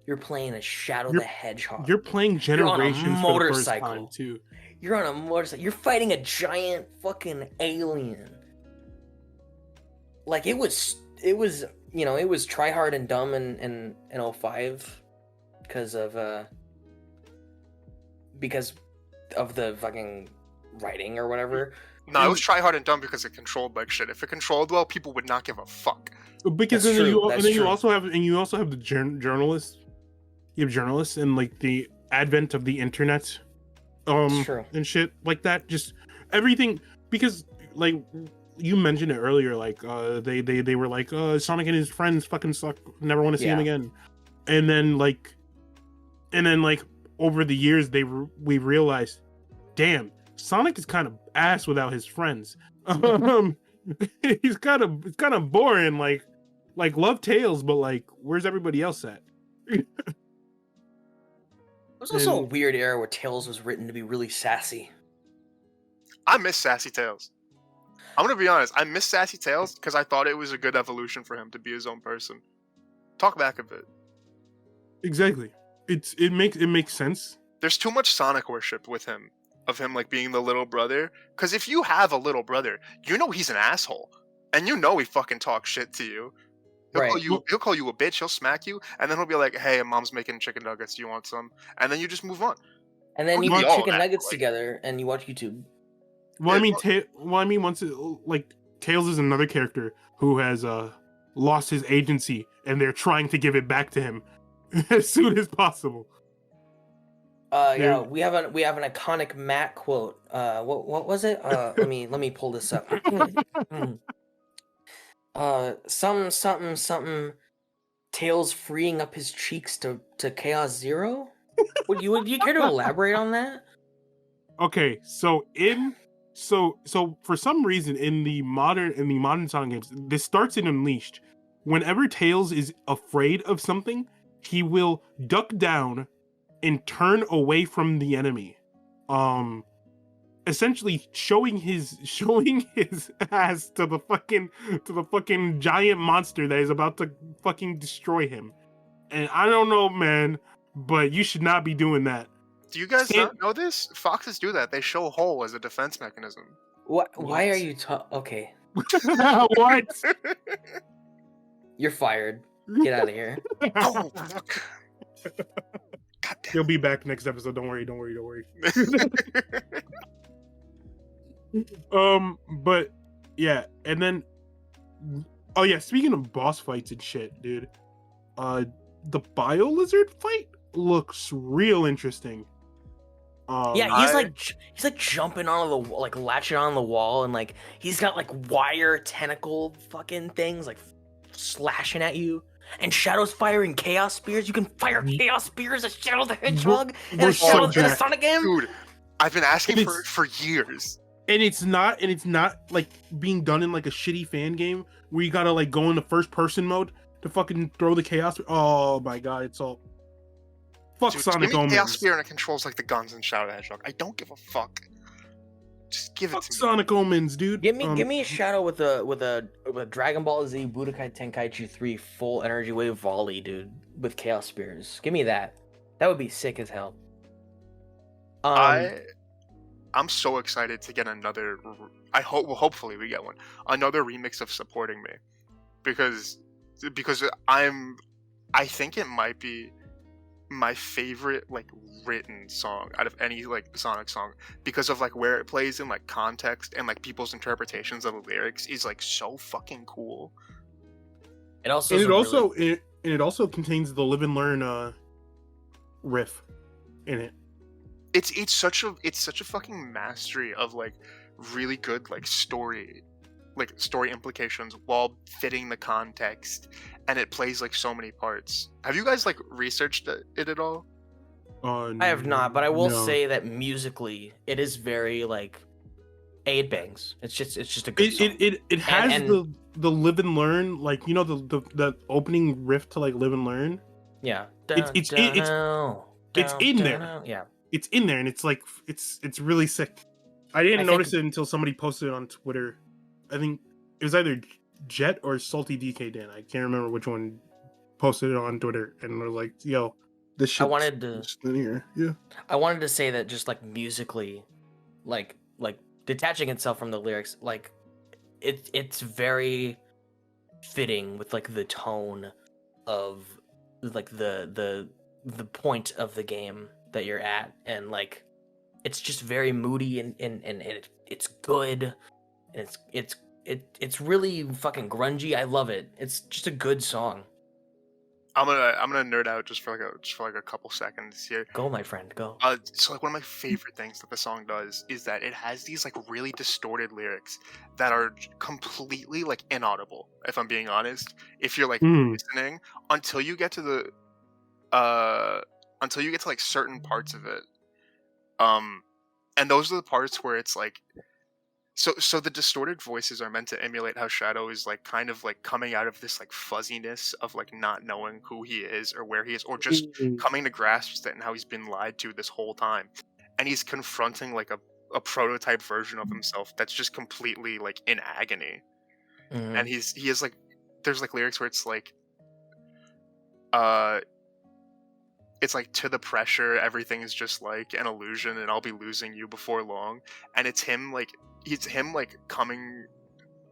You're playing a Shadow the Hedgehog. You're playing Generations for the first time too. You're on a motorcycle. You're fighting a giant fucking alien. Like, it was try hard and dumb in 05 because of the fucking writing or whatever. No, it was try hard and dumb because it controlled like shit. If it controlled well, people would not give a fuck. Because That's then true, you that's and then you true. also have the journalists. You have journalists and like the advent of the internet, It's true. and shit like that. Just everything, because like you mentioned it earlier, like they were like Sonic and his friends fucking suck. Never want to see him Yeah. again. And then like over the years we realized, damn, Sonic is kind of ass without his friends. It's kind of boring. Like love Tails, but like where's everybody else at? It was also a And- weird era where Tails was written to be really sassy. I miss Sassy Tails. I'm gonna be honest. I miss Sassy Tails because I thought it was a good evolution for him to be his own person. Talk back a bit. Exactly. It makes sense. There's too much Sonic worship with him, of him like being the little brother. Because if you have a little brother, you know he's an asshole, and you know he fucking talks shit to you. Right. He'll call you a bitch. He'll smack you, and then he'll be like, "Hey, mom's making chicken nuggets. Do you want some?" And then you just move on. And then you We eat all chicken act nuggets like- together and you watch YouTube. Well, Yeah, I mean, once Tails is another character who has lost his agency, and they're trying to give it back to him as soon as possible. Yeah, There- we have an iconic Matt quote. What was it? Let me pull this up. Something. Tails freeing up his cheeks to Chaos Zero. Would you care to elaborate on that? Okay, so for some reason in the modern Sonic games, this starts in Unleashed. Whenever Tails is afraid of something, he will duck down and turn away from the enemy. Essentially showing his ass to the fucking giant monster that is about to fucking destroy him. And I don't know, man, but you should not be doing that. Do you guys Sam- not know this? Foxes do that. They show hole as a defense mechanism. Why are What? you okay? What? You're fired. Get out of here. Oh fuck! God damn. He'll be back next episode. Don't worry. But yeah, and then oh yeah, speaking of boss fights and shit, dude, the Bio Lizard fight looks real interesting. Yeah, he's like jumping on the like latching on the wall, and like he's got like wire tentacle fucking things like slashing at you. And Shadow's firing Chaos Spears. You can fire Chaos Spears as Shadow the Hedgehog in we're a, so in a jacked. Sonic game. Dude, I've been asking And for it for years. and it's not like being done in like a shitty fan game where you gotta like go into first person mode to fucking throw the chaos. Oh my god, it's all fuck Dude, Sonic give me Chaos Omens. Spear and it controls like the guns in Shadow the Hedgehog. I don't give a fuck. Just give it Fuck to me. Sonic Omens, dude. Give me a Shadow with a Dragon Ball Z Budokai Tenkaichi 3 full energy wave volley, dude, with Chaos Spears. Give me that. That would be sick as hell. I'm so excited to get another. Hopefully we get one. Another remix of Supporting Me, because I think it might be my favorite like written song out of any like Sonic song, because of like where it plays in like context and like people's interpretations of the lyrics is like so fucking cool. It also And it also contains the live and learn riff in it. It's such a fucking mastery of like really good like story implications while fitting the context, and it plays like so many parts. Have you guys like researched it at all? I have not, but I will No. say that musically, it is very like it bangs. It's just a good song. It has And- the live and learn, like, you know, the opening riff to like live and learn. Yeah. It's in there. Yeah. It's in there, and it's like it's really sick. I didn't notice it until somebody posted it on Twitter. I think it was either Jet or Salty DK Dan. I can't remember which one posted it on Twitter, and they're like, "Yo, this shit." I wanted to in here, yeah. I wanted to say that just like musically, like detaching itself from the lyrics, like it's very fitting with like the tone of like the point of the game that you're at, and like it's just very moody and it's good, and it's really fucking grungy. I love it. It's just a good song. I'm gonna nerd out just for like a couple seconds here. Go, my friend, go. So like one of my favorite things that the song does is that it has these like really distorted lyrics that are completely like inaudible. If I'm being honest, if you're like listening until you get to like certain parts of it, and those are the parts where it's like. So the distorted voices are meant to emulate how Shadow is like kind of like coming out of this like fuzziness of like not knowing who he is or where he is, or just coming to grasp it and how he's been lied to this whole time. And he's confronting like a prototype version of himself that's just completely like in agony. And he is like, there's like lyrics where it's like to the pressure, everything is just like an illusion and I'll be losing you before long. And it's him like coming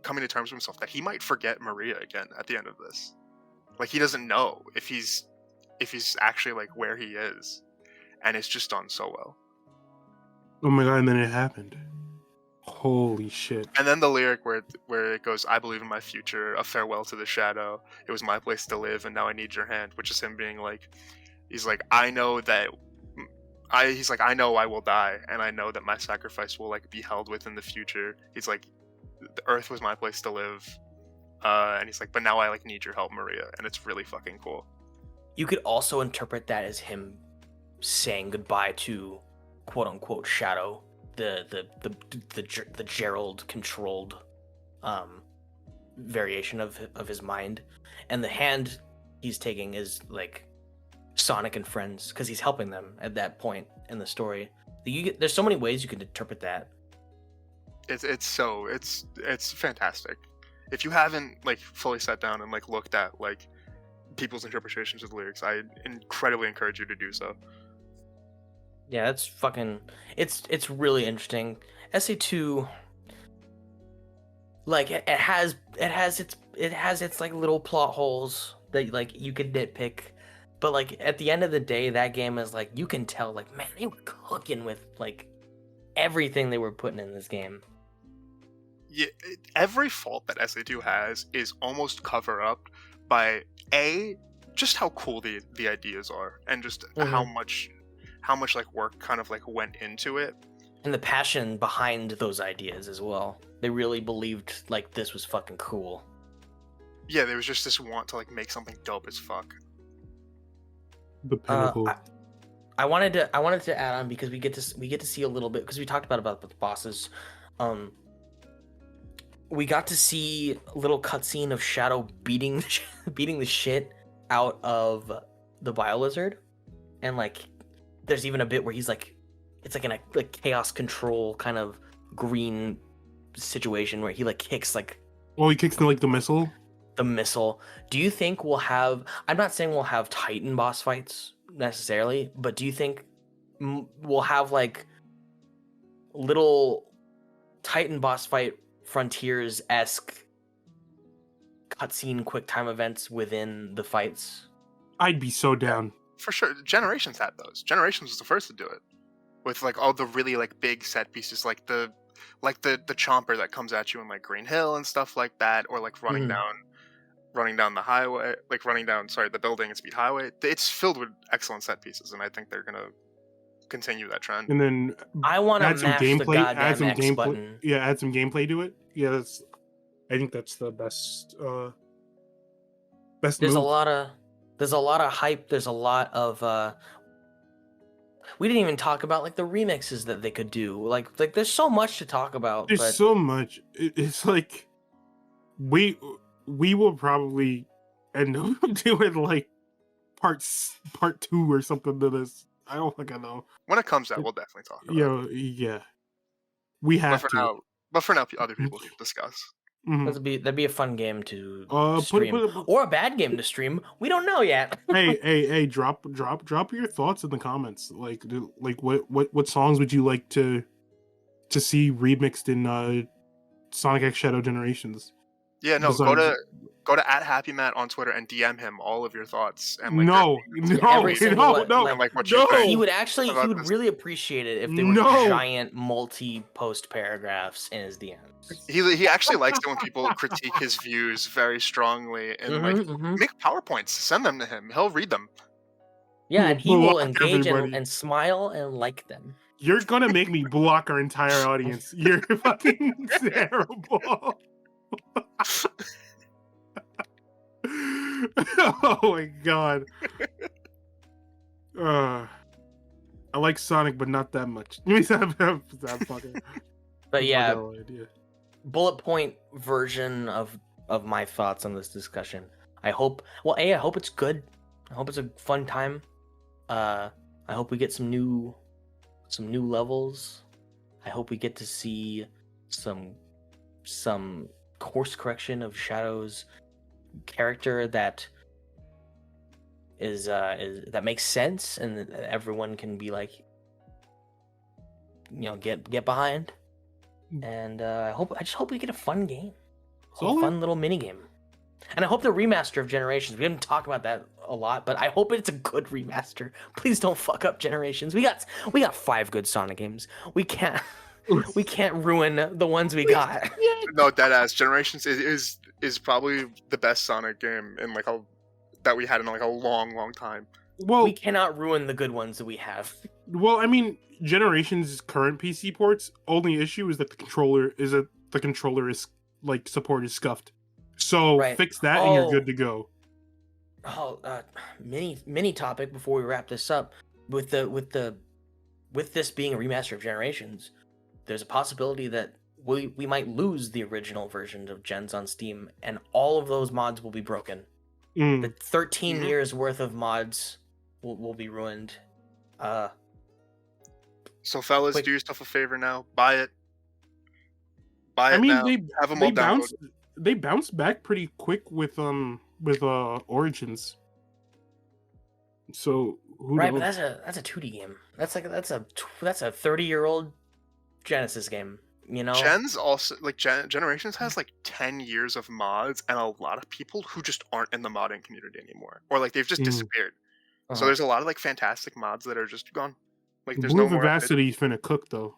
to terms with himself that he might forget Maria again at the end of this. Like he doesn't know if he's actually like where he is, and it's just done so well. Oh my god! And then it happened. Holy shit! And then the lyric where it goes, "I believe in my future, a farewell to the shadow. It was my place to live, and now I need your hand," which is him being like, he's like, I know I will die, and I know that my sacrifice will like be held within the future. He's like, the Earth was my place to live, and he's like, but now I like need your help, Maria, and it's really fucking cool. You could also interpret that as him saying goodbye to quote unquote Shadow, the Gerald controlled variation of his mind, and the hand he's taking is like Sonic and friends, because he's helping them at that point in the story. There's so many ways you can interpret that. It's fantastic. If you haven't like fully sat down and like looked at like people's interpretations of the lyrics, I incredibly encourage you to do so. Yeah, that's fucking. It's really interesting. SA2, like it has its like little plot holes that like you could nitpick. But like at the end of the day, that game is like, you can tell like, man, they were cooking with like everything they were putting in this game. Yeah, every fault that SA2 has is almost covered up by just how cool the ideas are, and just how much like work kind of like went into it, and the passion behind those ideas as well. They really believed like this was fucking cool. Yeah, there was just this want to like make something dope as fuck. The pinnacle. I wanted to add on because we get to see a little bit, because we talked about the bosses. We got to see a little cutscene of Shadow beating the shit out of the Biolizard, and like there's even a bit where he's like, it's like in a like chaos control kind of green situation where he like kicks like. Oh, he kicks the missile. The missile. Do you think we'll have? I'm not saying we'll have Titan boss fights necessarily, but do you think we'll have like little Titan boss fight Frontiers-esque cutscene quick time events within the fights? I'd be so down. For sure. Generations had those. Generations was the first to do it. With like all the really like big set pieces, like the chomper that comes at you in like Green Hill and stuff like that, or like running down the highway, like running down the building and Speed Highway. It's filled with excellent set pieces, and I think they're gonna continue that trend. And then I want to add some mash gameplay, the goddamn add some X gameplay. button. Yeah, add some gameplay to it. Yeah, I think that's the best. Best. There's move. a lot of hype. There's a lot of. We didn't even talk about like the remixes that they could do. Like there's so much to talk about. There's so much. It's like we will probably end up doing like part 2 or something to this. I don't think I know. When it comes out, we'll definitely talk about it. Yeah. We have to. But for now, other people can discuss. Mm-hmm. That'd be a fun game to stream, or a bad game to stream. We don't know yet. hey! Drop your thoughts in the comments. Like what songs would you like to see remixed in Sonic X Shadow Generations? Yeah, no. go to @HappyMatt on Twitter and DM him all of your thoughts and like No, Every single one, no, like, and like what you no. think. he would actually, about he would this. really appreciate it if there were No. giant multi-post paragraphs in his DMs. He actually likes it when people critique his views very strongly and like make PowerPoints, send them to him. He'll read them. Yeah, and he will Block engage everybody. and smile and like them. You're gonna make me block our entire audience. You're fucking terrible. Oh my god. I like Sonic, but not that much. But yeah, idea. bullet point version of my thoughts on this discussion. I hope it's good. I hope it's a fun time. I hope we get some new levels. I hope we get to see some course correction of Shadow's character that is that makes sense and that everyone can be like, get behind. And I just hope we get a fun game, a fun little mini game. And I hope the remaster of Generations. We didn't talk about that a lot, but I hope it's a good remaster. Please don't fuck up Generations. We got 5 good Sonic games. We can't ruin the ones we got. No, deadass. Generations is probably the best Sonic game in like that we had in like a long time. Well, we cannot ruin the good ones that we have. Well, I mean, Generations' current PC ports, only issue is that the controller is like support is scuffed. So fix that and you're good to go. Mini topic before we wrap this up. With this being a remaster of Generations, there's a possibility that we might lose the original versions of Gens on Steam, and all of those mods will be broken. The 13 years worth of mods will be ruined. So fellas, do yourself a favor now. Buy it. Buy it now. Have them all downloaded. They bounced back pretty quick with Origins. So who knows? But that's a 2D game. That's a 30-year-old Genesis game. Gens also Generations has like 10 years of mods and a lot of people who just aren't in the modding community anymore, or like they've just disappeared. So there's a lot of like fantastic mods that are just gone. Like there's Blue no more. Vivacity's finna cook though.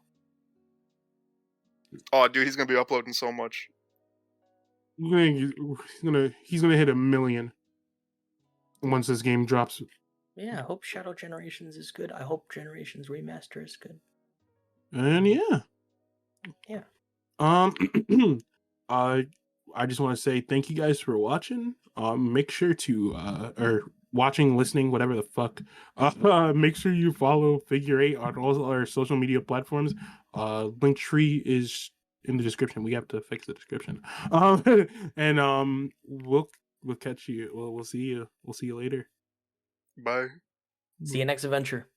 Oh, dude, he's gonna be uploading so much. He's gonna hit 1 million once this game drops. Yeah, I hope Shadow Generations is good. I hope Generations Remaster is good. And yeah. I just want to say thank you guys for watching. Make sure to or watching, listening, whatever the fuck. Make sure you follow Figure 8 on all our social media platforms. Linktree is in the description. We have to fix the description. And we'll catch you. We'll see you. We'll see you later. Bye. See you next adventure.